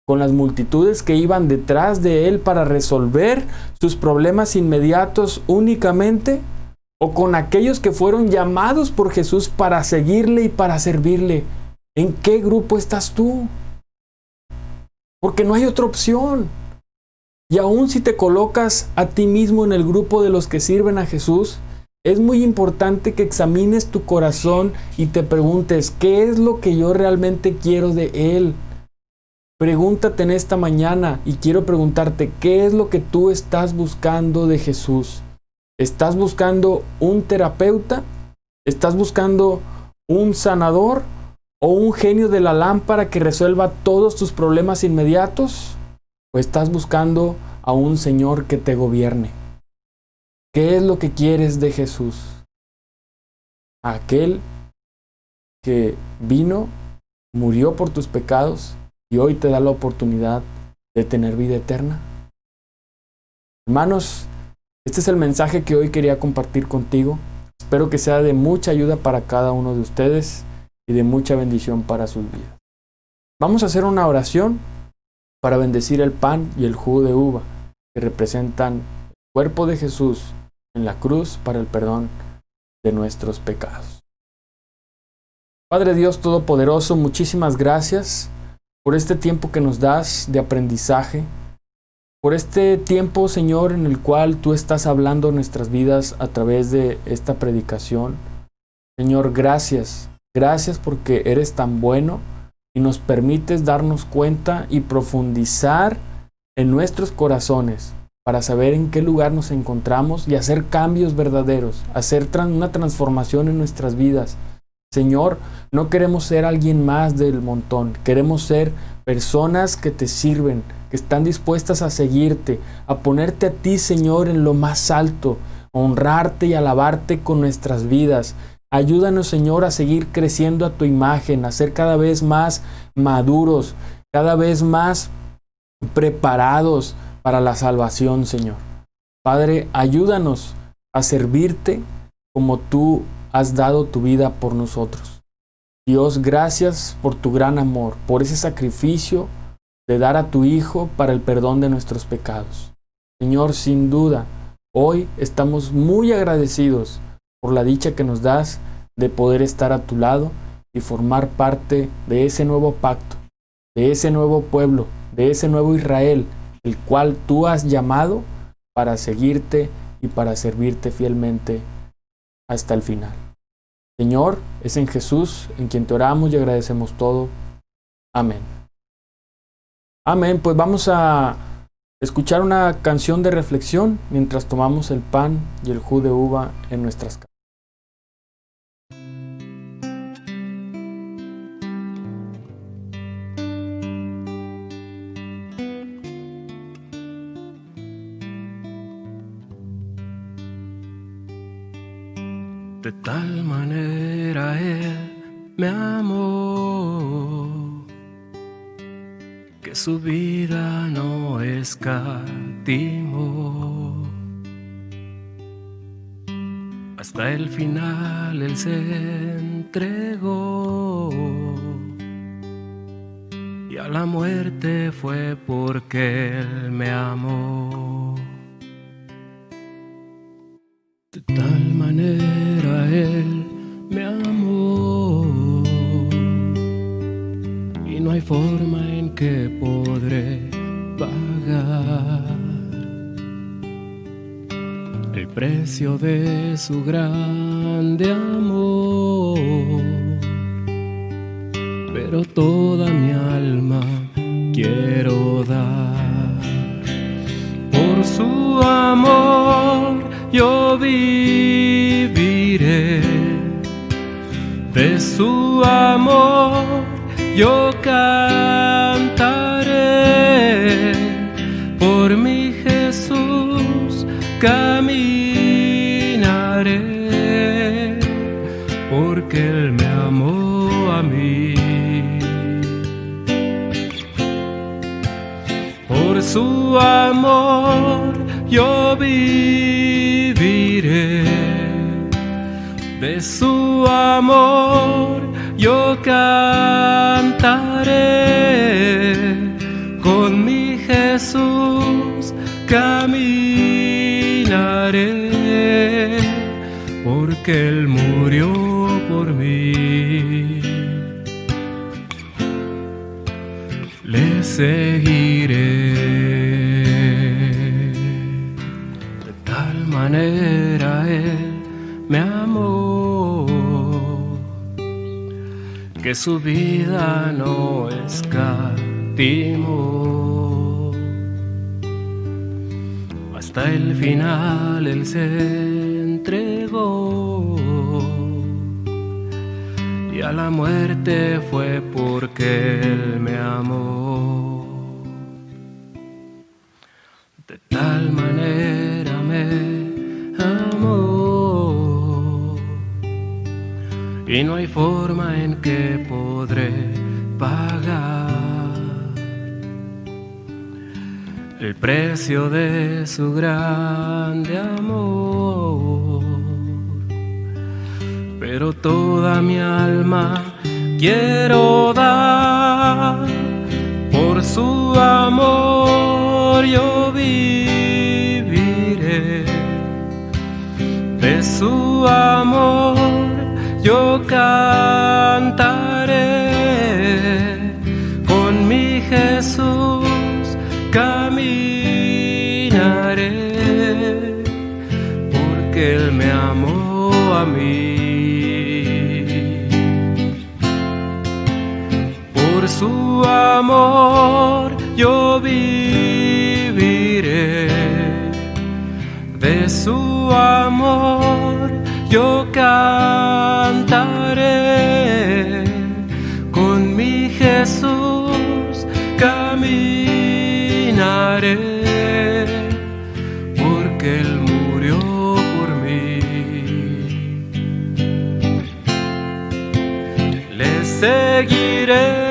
¿Con las multitudes que iban detrás de él para resolver sus problemas inmediatos únicamente? ¿O con aquellos que fueron llamados por Jesús para seguirle y para servirle? ¿En qué grupo estás tú? Porque no hay otra opción. Y aun si te colocas a ti mismo en el grupo de los que sirven a Jesús, es muy importante que examines tu corazón y te preguntes, ¿qué es lo que yo realmente quiero de Él? Pregúntate en esta mañana, y quiero preguntarte, ¿qué es lo que tú estás buscando de Jesús? ¿Estás buscando un terapeuta? ¿Estás buscando un sanador? ¿O un genio de la lámpara que resuelva todos tus problemas inmediatos? ¿O estás buscando a un Señor que te gobierne? ¿Qué es lo que quieres de Jesús? a aquel que vino, murió por tus pecados y hoy te da la oportunidad de tener vida eterna? Hermanos, este es el mensaje que hoy quería compartir contigo. Espero que sea de mucha ayuda para cada uno de ustedes y de mucha bendición para sus vidas. Vamos a hacer una oración para bendecir el pan y el jugo de uva que representan el cuerpo de Jesús en la cruz para el perdón de nuestros pecados. Padre Dios Todopoderoso, muchísimas gracias por este tiempo que nos das de aprendizaje, por este tiempo, Señor, en el cual tú estás hablando en nuestras vidas a través de esta predicación. Señor, gracias. Gracias porque eres tan bueno y nos permites darnos cuenta y profundizar en nuestros corazones para saber en qué lugar nos encontramos y hacer cambios verdaderos, hacer una transformación en nuestras vidas. Señor, no queremos ser alguien más del montón, queremos ser personas que te sirven, que están dispuestas a seguirte, a ponerte a ti, Señor, en lo más alto, a honrarte y alabarte con nuestras vidas. Ayúdanos, Señor, a seguir creciendo a tu imagen, a ser cada vez más maduros, cada vez más preparados para la salvación, Señor. Padre, ayúdanos a servirte como tú has dado tu vida por nosotros. Dios, gracias por tu gran amor, por ese sacrificio de dar a tu Hijo para el perdón de nuestros pecados. Señor, sin duda, hoy estamos muy agradecidos por la dicha que nos das de poder estar a tu lado y formar parte de ese nuevo pacto, de ese nuevo pueblo, de ese nuevo Israel, el cual tú has llamado para seguirte y para servirte fielmente hasta el final. Señor, es en Jesús en quien te oramos y agradecemos todo. Amén. Amén. Pues vamos a escuchar una canción de reflexión mientras tomamos el pan y el jugo de uva en nuestras casas. De tal manera Él me amó, que su vida no escatimó. Hasta el final Él se entregó, y a la muerte fue porque Él me amó. De tal manera Él me amó, y no hay forma en que podré pagar el precio de su grande amor. Pero toda mi alma quiero dar por su amor. Yo viviré de su amor, yo cantaré, por mi Jesús caminaré, porque Él me amó a mí. Por su amor yo viviré, de su amor yo cantaré, con mi Jesús caminaré, porque Él murió por mí. Le seguiré. De tal manera Él me amó, que su vida no escatimó. Hasta el final Él se entregó, y a la muerte fue porque Él me amó. De tal manera me amó, y no hay forma en que podré pagar el precio de su grande amor. Pero toda mi alma quiero dar por su amor, yo viviré de su amor, yo cantaré con mi Jesús, caminaré porque Él me amó a mí. Por su amor yo viviré, de su amor yo cantaré, con mi Jesús caminaré, porque Él murió por mí. Le seguiré.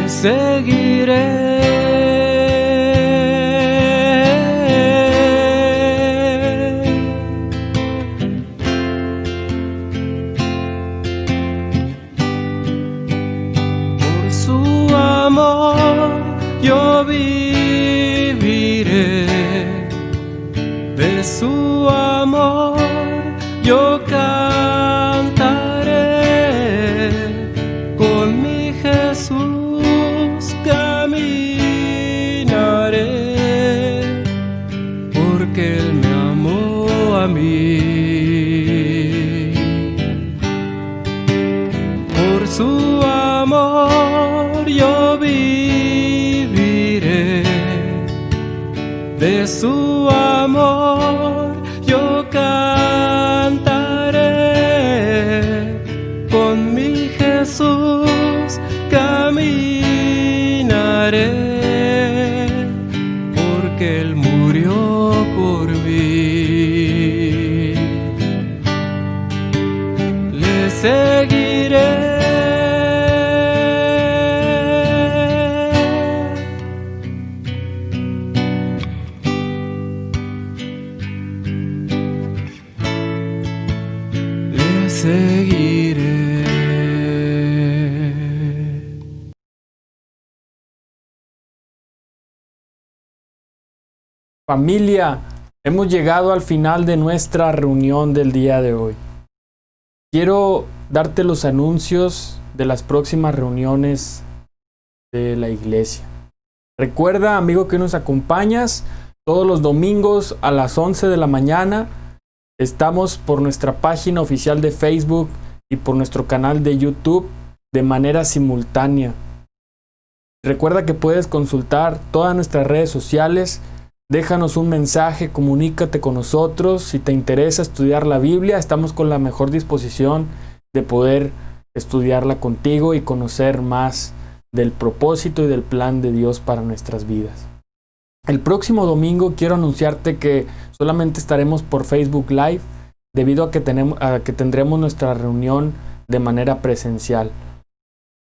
Seguiré. Por su amor yo viviré, de su amor yo cantaré, con mi Jesús caminaré, porque Él me amó a mí. Por su amor yo viviré, de su amor yo cantaré, con mi Jesús caminaré, porque Él murió por mí. Le seguiré. Le seguiré. Familia, hemos llegado al final de nuestra reunión del día de hoy. Quiero darte los anuncios de las próximas reuniones de la iglesia. Recuerda, amigo, que nos acompañas todos los domingos a las 11 de la mañana. Estamos por nuestra página oficial de Facebook y por nuestro canal de YouTube de manera simultánea. Recuerda que puedes consultar todas nuestras redes sociales. Déjanos un mensaje, comunícate con nosotros. Si te interesa estudiar la Biblia, estamos con la mejor disposición de poder estudiarla contigo y conocer más del propósito y del plan de Dios para nuestras vidas. El próximo domingo quiero anunciarte que solamente estaremos por Facebook Live debido a que tendremos nuestra reunión de manera presencial.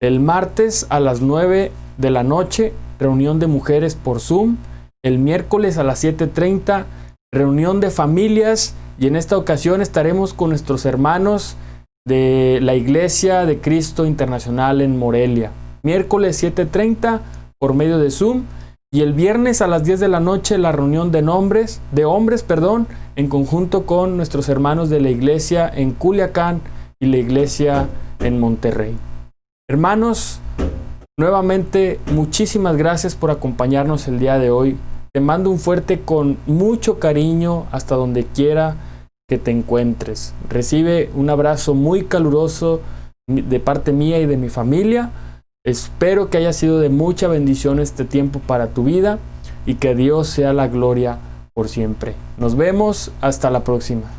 El martes a las 9 de la noche, reunión de mujeres por Zoom. El miércoles a las 7:30, reunión de familias, y en esta ocasión estaremos con nuestros hermanos de la Iglesia de Cristo Internacional en Morelia. Miércoles 7:30 por medio de Zoom, y el viernes a las 10 de la noche la reunión de hombres, en conjunto con nuestros hermanos de la iglesia en Culiacán y la iglesia en Monterrey. Hermanos, nuevamente muchísimas gracias por acompañarnos el día de hoy. Te mando un fuerte con mucho cariño hasta donde quiera que te encuentres. Recibe un abrazo muy caluroso de parte mía y de mi familia. Espero que haya sido de mucha bendición este tiempo para tu vida y que Dios sea la gloria por siempre. Nos vemos hasta la próxima.